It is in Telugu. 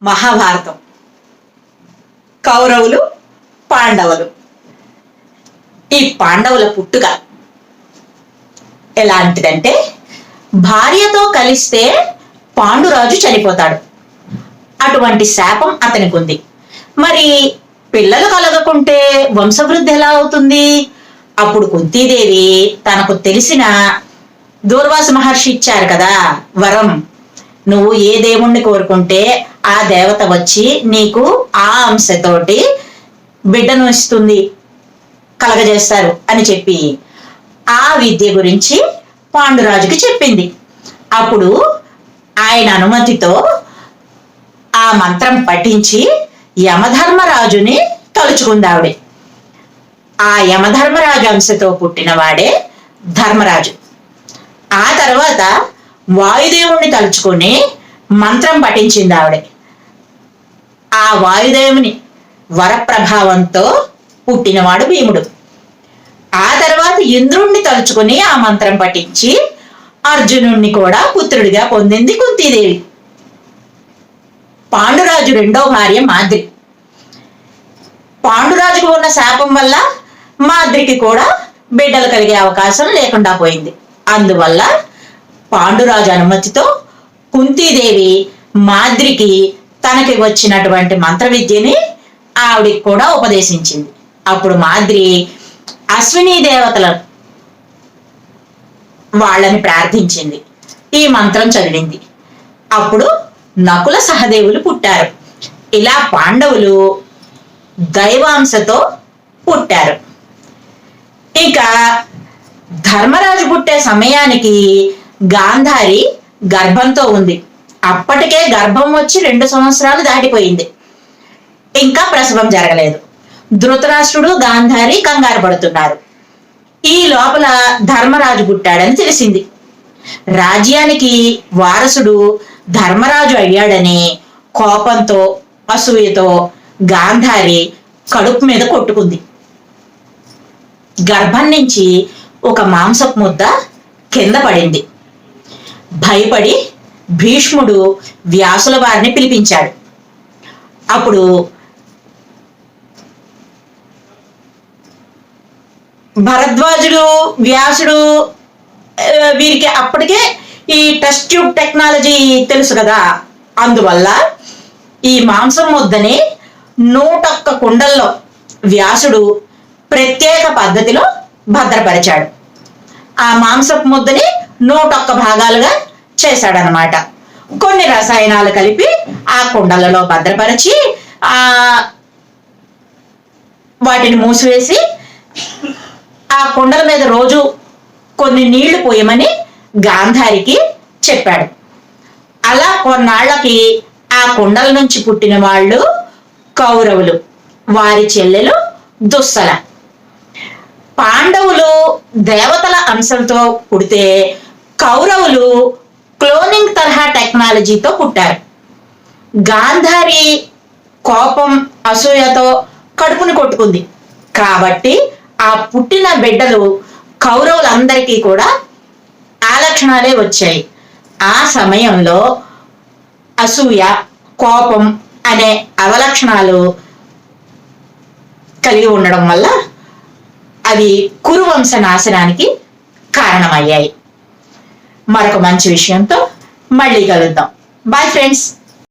మహాభారతం. కౌరవులు, పాండవులు. ఈ పాండవుల పుట్టుక ఎలాంటిదంటే, భార్యతో కలిస్తే పాండురాజు చనిపోతాడు. అటువంటి శాపం అతనికి ఉంది. మరి పిల్లలు కలగకుంటే వంశవృద్ధి ఎలా అవుతుంది? అప్పుడు కుంతీదేవి తనకు తెలిసిన దూర్వాస మహర్షి ఇచ్చారు కదా వరం, నువ్వు ఏ దేవుణ్ణి కోరుకుంటే ఆ దేవత వచ్చి నీకు ఆ అంశతోటి బిడ్డను ఇస్తుంది, కలగజేస్తారు అని చెప్పి ఆ విద్య గురించి పాండురాజుకి చెప్పింది. అప్పుడు ఆయన అనుమతితో ఆ మంత్రం పఠించి యమధర్మరాజుని తలుచుకుంది ఆవిడ. ఆ యమధర్మరాజు అంశతో పుట్టినవాడే ధర్మరాజు. ఆ తర్వాత వాయుదేవుణ్ణి తలుచుకొని మంత్రం పఠించింది ఆవిడ. ఆ వాయుదేవుని వరప్రభావంతో పుట్టినవాడు భీముడు. ఆ తర్వాత ఇంద్రుణ్ణి తలుచుకొని ఆ మంత్రం పఠించి అర్జునుణ్ణి కూడా పుత్రుడిగా పొందింది కుంతీదేవి. పాండురాజు రెండో భార్య మాద్రి. పాండురాజుకు ఉన్న శాపం వల్ల మాద్రికి కూడా బిడ్డలు కలిగే అవకాశం లేకుండా పోయింది. అందువల్ల పాండురాజు అనుమతితో కుంతీదేవి మాద్రికి తనకి వచ్చినటువంటి మంత్ర విద్యని ఆవిడికి కూడా ఉపదేశించింది. అప్పుడు మాద్రి అశ్విని దేవతల వాళ్ళని ప్రార్థించింది, ఈ మంత్రం చదివింది. అప్పుడు నకుల సహదేవులు పుట్టారు. ఇలా పాండవులు దైవాంశతో పుట్టారు. ఇక ధర్మరాజు పుట్టే సమయానికి గాంధారి గర్భంతో ఉంది. అప్పటికే గర్భం వచ్చి 2 సంవత్సరాలు దాటిపోయింది, ఇంకా ప్రసవం జరగలేదు. ధృతరాష్ట్రుడు గాంధారి కంగారు పడుతున్నారు. ఈ లోపల ధర్మరాజు పుట్టాడని తెలిసింది. రాజ్యానికి వారసుడు ధర్మరాజు అయ్యాడని కోపంతో అసూయతో గాంధారి కడుపు మీద కొట్టుకుంది. గర్భం నుంచి ఒక మాంసపు ముద్ద కింద పడింది. భయపడి భీష్ముడు వ్యాసుల వారిని పిలిపించాడు. అప్పుడు భరద్వాజుడు, వ్యాసుడు వీరికి అప్పటికే ఈ టెస్ట్ ట్యూబ్ టెక్నాలజీ తెలుసు కదా, అందువల్ల ఈ మాంసం ముద్దని 101 కుండల్లో వ్యాసుడు ప్రత్యేక పద్ధతిలో భద్రపరిచాడు. ఆ మాంసపు ముద్దని 101 భాగాలుగా చేశాడనమాట. కొన్ని రసాయనాలు కలిపి ఆ కుండలలో భద్రపరిచి వాటిని మూసివేసి ఆ కుండల మీద రోజు కొన్ని నీళ్లు పోయమని గాంధారికి చెప్పాడు. అలా కొన్నాళ్లకి ఆ కుండల నుంచి పుట్టిన వాళ్ళు కౌరవులు, వారి చెల్లెలు దుస్సల. పాండవులు దేవతల అంశంతో పుడితే కౌరవులు క్లోనింగ్ తరహా టెక్నాలజీతో పుట్టారు. గాంధారి కోపం అసూయతో కడుపుని కొట్టుకుంది కాబట్టి ఆ పుట్టిన బిడ్డలు కౌరవులందరికీ కూడా ఆ లక్షణాలే వచ్చాయి. ఆ సమయంలో అసూయ, కోపం అనే అవలక్షణాలు కలిగి ఉండడం వల్ల అవి కురువంశ నాశనానికి కారణమయ్యాయి. మరొక మంచి విషయంతో మళ్ళీ కలుద్దాం. Bye friends.